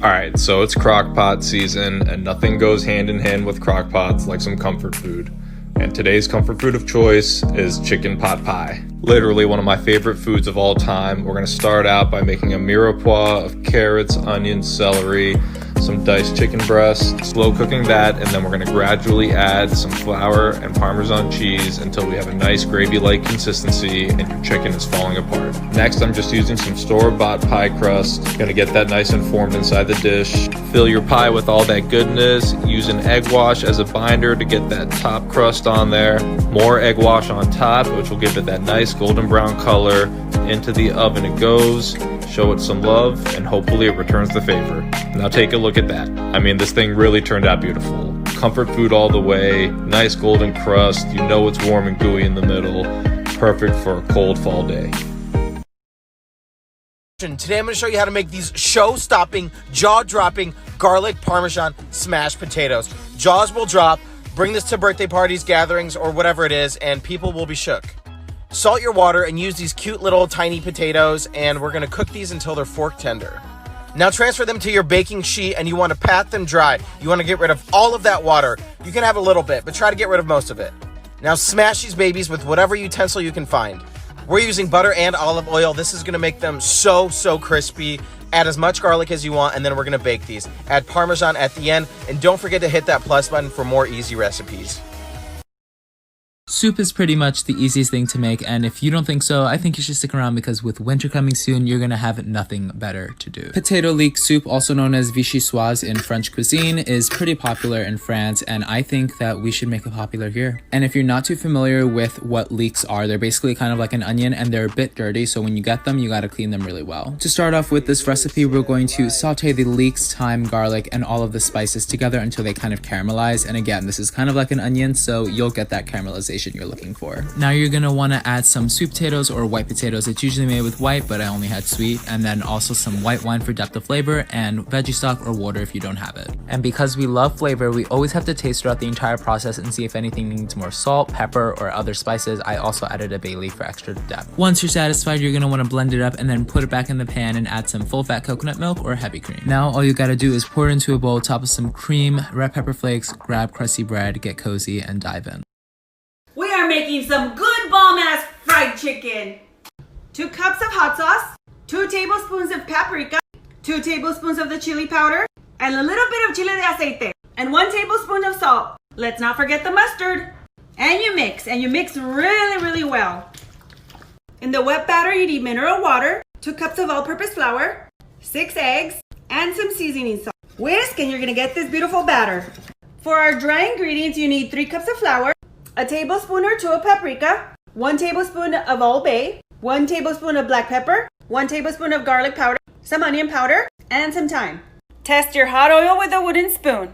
Alright, so it's crock pot season, and nothing goes hand in hand with crock pots like some comfort food. And today's comfort food of choice is chicken pot pie. Literally one of my favorite foods of all time. We're going to start out by making a mirepoix of carrots, onions, celery, some diced chicken breast, slow cooking that, and then we're going to gradually add some flour and Parmesan cheese until we have a nice gravy-like consistency and your chicken is falling apart. Next, I'm just using some store-bought pie crust. Going to get that nice and formed inside the dish. Fill your pie with all that goodness. Use an egg wash as a binder to get that top crust on there. More egg wash on top, which will give it that nice golden brown color. Into the oven it goes. Show it some love, and hopefully it returns the favor. Now take a look at that. I mean, this thing really turned out beautiful. Comfort food all the way, nice golden crust, you know it's warm and gooey in the middle. Perfect for a cold fall day. Today I'm going to show you how to make these show-stopping, jaw-dropping garlic parmesan smashed potatoes. Jaws will drop. Bring this to birthday parties, gatherings, or whatever it is, and people will be shook. Salt your water and use these cute little tiny potatoes, and we're gonna cook these until they're fork tender. Now transfer them to your baking sheet, and you wanna pat them dry. You wanna get rid of all of that water. You can have a little bit, but try to get rid of most of it. Now smash these babies with whatever utensil you can find. We're using butter and olive oil. This is gonna make them so crispy. Add as much garlic as you want, and then we're gonna bake these. Add Parmesan at the end, and don't forget to hit that plus button for more easy recipes. Soup is pretty much the easiest thing to make, and if you don't think so, I think you should stick around because with winter coming soon, you're gonna have nothing better to do. Potato leek soup, also known as vichyssoise in French cuisine, is pretty popular in France, and I think that we should make it popular here. And if you're not too familiar with what leeks are, they're basically kind of like an onion, and they're a bit dirty, so when you get them, you gotta clean them really well. To start off with this recipe, we're going to saute the leeks, thyme, garlic, and all of the spices together until they kind of caramelize, and again, this is kind of like an onion, so you'll get that caramelization you're looking for. Now you're gonna want to add some sweet potatoes or white potatoes. It's usually made with white, but I only had sweet, and then also some white wine for depth of flavor and veggie stock or water if you don't have it. And because we love flavor, we always have to taste throughout the entire process and see if anything needs more salt, pepper, or other spices. I also added a bay leaf for extra depth. Once you're satisfied, you're gonna want to blend it up and then put it back in the pan and add some full fat coconut milk or heavy cream. Now all you gotta do is pour it into a bowl, top with some cream, red pepper flakes, grab crusty bread, get cozy, and dive in. We are making some good bomb-ass fried chicken. 2 cups of hot sauce, 2 tablespoons of paprika, 2 tablespoons of the chili powder, and a little bit of chile de aceite, and 1 tablespoon of salt. Let's not forget the mustard. And you mix really well. In the wet batter, you need mineral water, 2 cups of all-purpose flour, 6 eggs, and some seasoning salt. Whisk, and you're gonna get this beautiful batter. For our dry ingredients, you need 3 cups of flour, a tablespoon or 2 of paprika, 1 tablespoon of Old Bay, 1 tablespoon of black pepper, 1 tablespoon of garlic powder, some onion powder, and some thyme. Test your hot oil with a wooden spoon.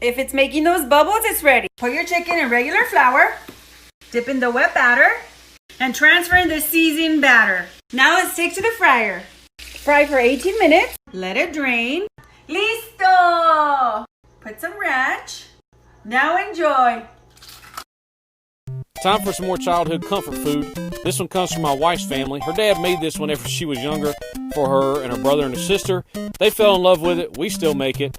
If it's making those bubbles, it's ready. Put your chicken in regular flour, dip in the wet batter, and transfer in the seasoned batter. Now let's take to the fryer. Fry for 18 minutes, let it drain. Listo! Put some ranch. Now enjoy. Time for some more childhood comfort food. This one comes from my wife's family. Her dad made this whenever she was younger for her and her brother and her sister. They fell in love with it. We still make it.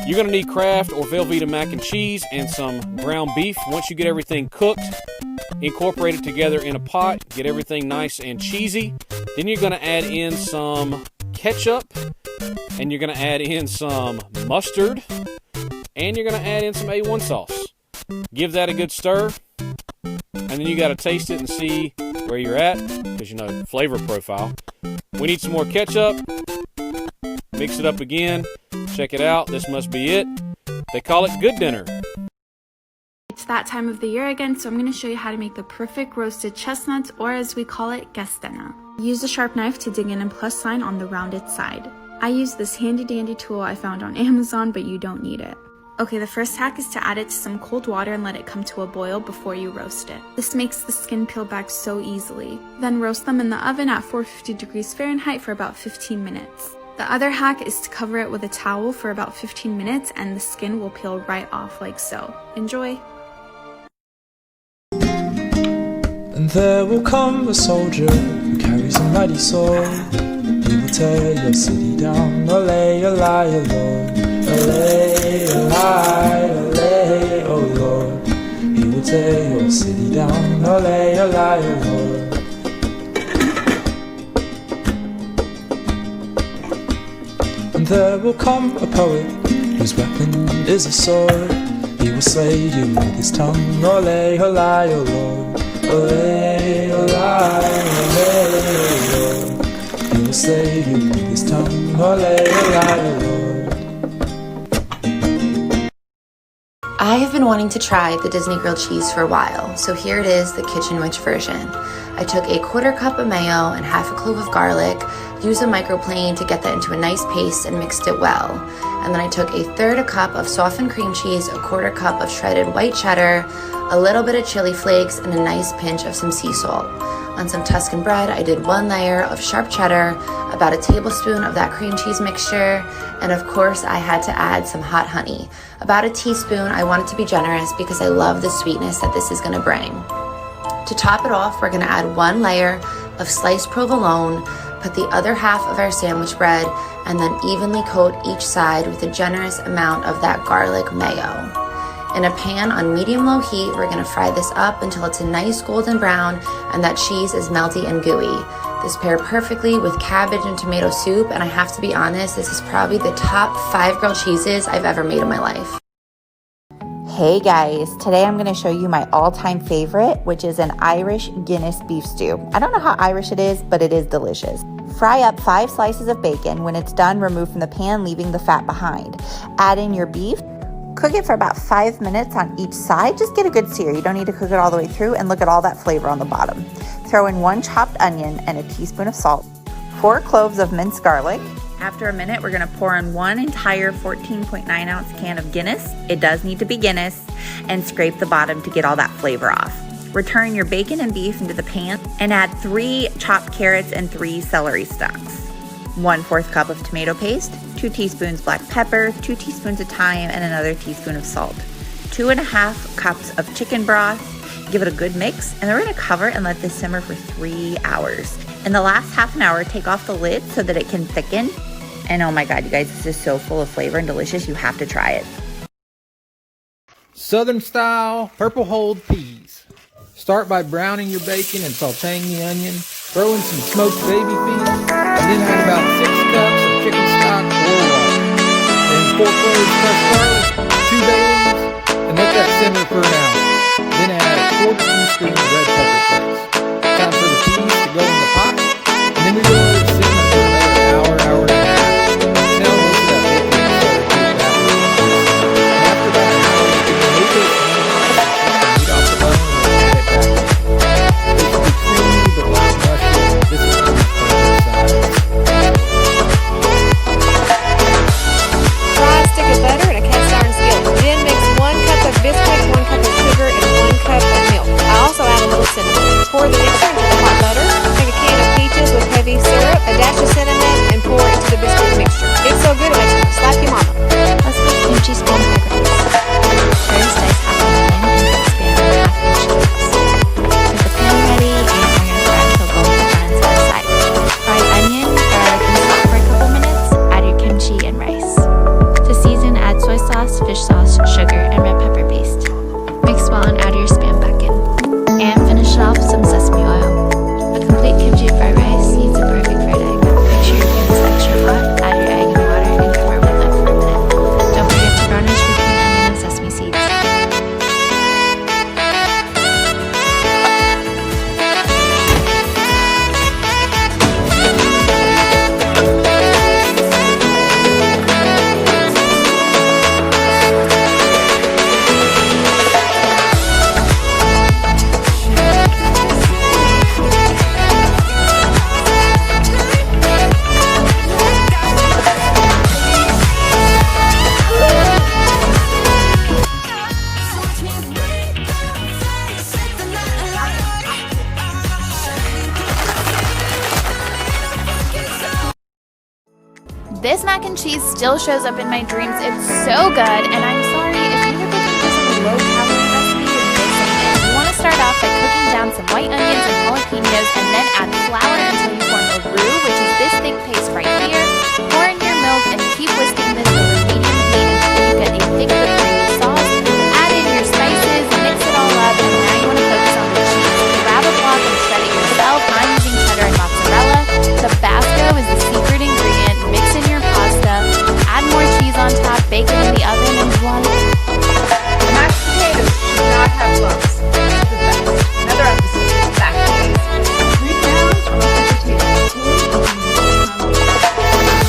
You're going to need Kraft or Velveeta mac and cheese and some ground beef. Once you get everything cooked, incorporate it together in a pot. Get everything nice and cheesy. Then you're going to add in some ketchup, and you're going to add in some mustard, and you're going to add in some A1 sauce. Give that a good stir. And then you got to taste it and see where you're at, because you know, flavor profile. We need some more ketchup. Mix it up again. Check it out. This must be it. They call it good dinner. It's that time of the year again, so I'm going to show you how to make the perfect roasted chestnuts, or as we call it, castana. Use a sharp knife to dig in a plus sign on the rounded side. I use this handy dandy tool I found on Amazon, but you don't need it. Okay, the first hack is to add it to some cold water and let it come to a boil before you roast it. This makes the skin peel back so easily. Then roast them in the oven at 450 degrees Fahrenheit for about 15 minutes. The other hack is to cover it with a towel for about 15 minutes and the skin will peel right off like so. Enjoy! And there will come a soldier who carries a mighty sword. He will tear your city down. Ole, ole, oh Lord. Ole, ole, oh Lord. He will tear your city down. Ole, ole, oh Lord. And there will come a poet whose weapon is a sword. He will slay you with his tongue. Ole, ole, oh Lord. Ole, ole, ole, oh Lord. He will slay you with his tongue. Ole, ole, oh Lord. I have been wanting to try the Disney grilled cheese for a while, so here it is, the Kitchen Witch version. I took a 1/4 cup of mayo and 1/2 clove of garlic, used a microplane to get that into a nice paste and mixed it well. And then I took 1/3 cup of softened cream cheese, a 1/4 cup of shredded white cheddar, a little bit of chili flakes, and a nice pinch of some sea salt. On some Tuscan bread, I did 1 layer of sharp cheddar, about 1 tablespoon of that cream cheese mixture, and of course I had to add some hot honey. About 1 teaspoon. I wanted to be generous because I love the sweetness that this is going to bring. To top it off, we're going to add 1 layer of sliced provolone, put the other half of our sandwich bread, and then evenly coat each side with a generous amount of that garlic mayo. In a pan on medium-low heat, we're going to fry this up until it's a nice golden brown and that cheese is melty and gooey. This paired perfectly with cabbage and tomato soup, and I have to be honest, this is probably the top 5 grilled cheeses I've ever made in my life. Hey guys, today I'm going to show you my all-time favorite, which is an Irish Guinness beef stew. I don't know how Irish it is, but it is delicious. Fry up 5 slices of bacon. When it's done, remove from the pan, leaving the fat behind. Add in your beef. Cook it for about 5 minutes on each side. Just get a good sear. You don't need to cook it all the way through, and look at all that flavor on the bottom. Throw in 1 chopped onion and a teaspoon of salt, 4 cloves of minced garlic. After a minute, we're going to pour in 1 entire 14.9 ounce can of Guinness. It does need to be Guinness, and scrape the bottom to get all that flavor off. Return your bacon and beef into the pan and add 3 chopped carrots and 3 celery stalks. 1/4 cup of tomato paste, 2 teaspoons black pepper, 2 teaspoons of thyme, and another teaspoon of salt. 2.5 cups of chicken broth. Give it a good mix, and then we're going to cover and let this simmer for 3 hours. In the last half an hour, take off the lid so that it can thicken. And oh my God, you guys, this is so full of flavor and delicious. You have to try it. Southern style purple hulled peas. Start by browning your bacon and sauteing the onion. Throw in some smoked baby feet, and then add about 6 cups of chicken stock or water. Then 4 cloves crushed garlic, 2 bay leaves, and let that simmer for an hour. Then add a 1/4 teaspoon of red pepper flakes. Time for the peas to go in the pot, and then we go let it simmer for another hour, hour and a half. Now most of that bacon is starting to evaporate. And after about an hour, you can remove it and take the meat off the bone and then add it back in. This will be creamy but not mushy. This is the perfect size. Fry a stick of butter in a cast iron skillet. Then mix 1 cup of biscuit, 1 cup of sugar, and 1 cup of milk. I also add a little cinnamon. Pour the mixture into the hot butter. Take a can of peaches with heavy syrup, a dash of cinnamon, and pour into the biscuit mixture. It's so good it makes you slap your mama. Let's make kimchi spam fried rice. First, dice half an onion and cut spam in half-inch chunks. Get the pan ready, and we're going to fry until golden brown to the side. Fried onion, garlic, and salt for a couple minutes. Add your kimchi and rice. To season, add soy sauce, fish sauce, sugar, and red pepper paste. Mix well and add your spam back in. And finish it off with some sesame oil. A complete kimchi fried rice needs a perfect fried egg. Make sure your pan is extra hot, add your egg and water, and cover with lid for a minute. Don't forget to garnish with green onion and sesame seeds. This mac and cheese still shows up in my dreams. It's so good, and I'm sorry if you were looking for some low-calorie recipe, you're missing it. You want to start off by cooking down some white onions and jalapenos, and then add flour until you form a roux, which is this thick paste right here. Pour in your milk and keep whisking this over medium heat until you get a thick but creamy sauce. Add in your spices, mix it all up, and now you want to focus on the cheese. Grab a block and shred it yourself. I'm using cheddar and mozzarella. Tabasco is the secret ingredient. Mix in your pasta, add more cheese on top, bake it in the oven, and voila. Mashed potatoes should not have lumps. It's the best. Another episode of Back to Basics. 3 pounds of mashed potatoes.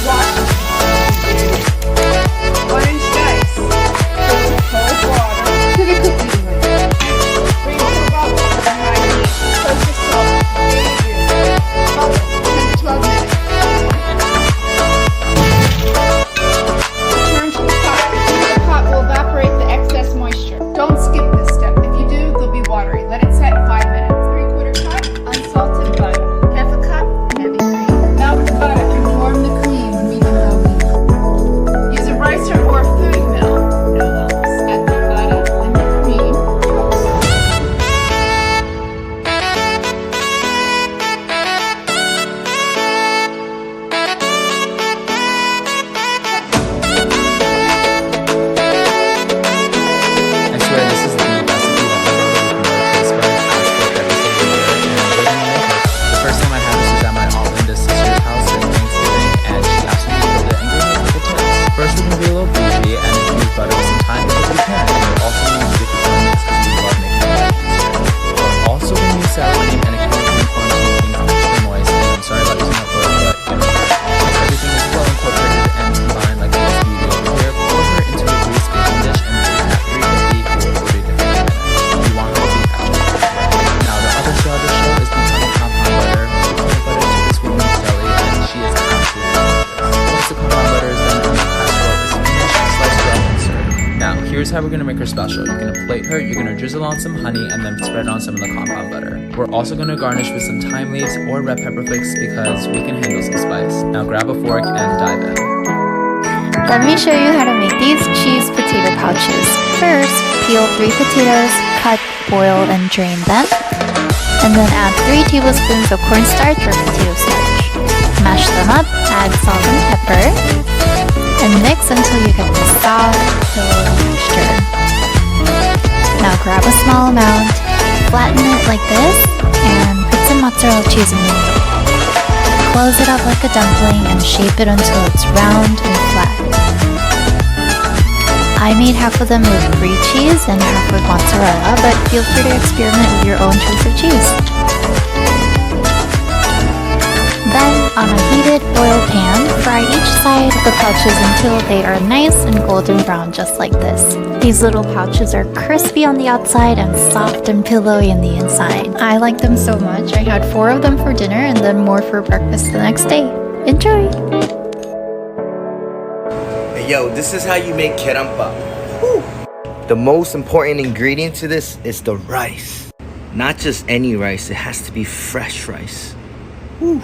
Wash. 1-inch dice. Cook with cold water to the cooking oil. Bring to a bubble on high heat. Toast with salt. Baby juice. Bubble 10 to 12 minutes. Return to the pot. The pot will evaporate the excess moisture. Don't skip this step. If you do, they'll be watery. Let it set 5 minutes. 3/4 cup unsalted butter. Half a cup heavy cream. Melt the butter and warm the cream medium-low heat. Use a ricer or a food mill. No lumps. Add the butter and the cream. I swear this is the recipe that my mother taste buds ask for every single year, and I'm really gonna make it. The first time I had this was at my Aunt Linda's sister's house during Thanksgiving, and she asked me to build it and gave me a couple tips. First, we're gonna be a little bougie and use butter with some thyme because we can, and we're also gonna use Jiffy corn mix because we love making it easier. We're also gonna use sour cream and a can of cream corn to make things extra moist, and I'm sorry about using that word, but you know, once everything is well incorporated and combined like this beauty over here, pour her into a greased baking dish and bake at 350 or 40 different minutes. You want it to be extra hot. Now the other star of the show is the honey compound butter. The peanut butter to this woman's deli, and she is absolutely delicious. Once the compound butter is done and the casserole is finished, slice her up and serve. Now here's how we're gonna make her special. You're gonna plate her, you're gonna drizzle on some honey, and then spread on some of the compound butter. We're also gonna garnish with some thyme leaves or red pepper flakes because we can handle some spice. Now grab a fork and dive in. Let me show you how to make these cheese potato pouches. First, peel 3 potatoes, cut, boil, and drain them. And then add 3 tablespoons of cornstarch or potato starch. Mash them up, add salt and pepper, and mix until you get the soft, pillowy texture. Now grab a small amount, flatten it like this, and put some mozzarella cheese in the middle. Close it up like a dumpling and shape it until it's round and flat. I made half of them with brie cheese and half with mozzarella, but feel free to experiment with your own choice of cheese. Then, on a heated oil pan, fry each side of the pouches until they are nice and golden brown, just like this. These little pouches are crispy on the outside and soft and pillowy in the inside. I like them so much, I had 4 of them for dinner and then more for breakfast the next day. Enjoy! Hey, yo, this is how you make kerampa. Woo. The most important ingredient to this is the rice. Not just any rice, it has to be fresh rice. Woo.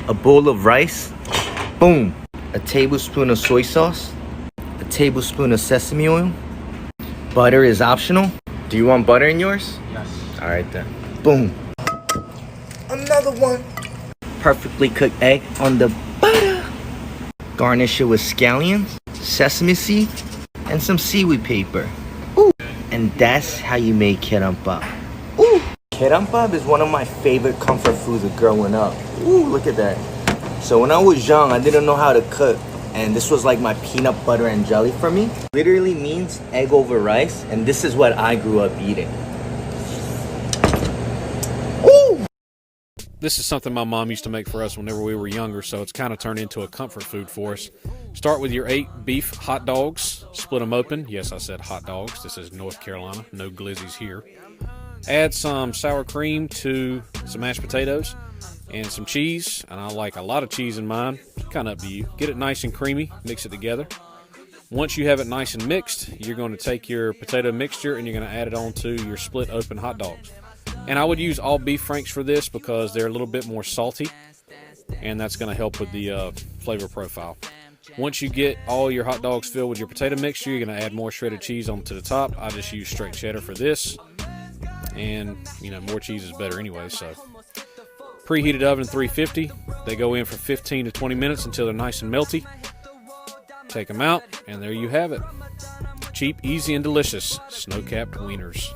A bowl of rice, boom. A tablespoon of soy sauce, a tablespoon of sesame oil. Butter is optional. Do you want butter in yours? Yes. All right then. Boom. Another one. Perfectly cooked egg on the butter. Garnish it with scallions, sesame seed, and some seaweed paper. Ooh. And that's how you make kerampa. Ooh. Kerampa is one of my favorite comfort foods of growing up. Ooh, look at that. So when I was young, I didn't know how to cook. And this was like my peanut butter and jelly for me. Literally means egg over rice. And this is what I grew up eating. Ooh! This is something my mom used to make for us whenever we were younger, so it's kind of turned into a comfort food for us. Start with your 8 beef hot dogs. Split them open. Yes, I said hot dogs. This is North Carolina. No glizzies here. Add some sour cream to some mashed potatoes and some cheese. And I like a lot of cheese in mine. Kind of up to you. Get it nice and creamy. Mix it together. Once you have it nice and mixed, you're going to take your potato mixture and you're going to add it onto your split open hot dogs. And I would use all beef franks for this because they're a little bit more salty. And that's going to help with the flavor profile. Once you get all your hot dogs filled with your potato mixture, you're going to add more shredded cheese onto the top. I just use straight cheddar for this. And, you know, more cheese is better anyway, so Preheated oven 350. They go in for 15 to 20 minutes until they're nice and melty. Take them out, and there you have it. Cheap, easy, and delicious snow-capped wieners.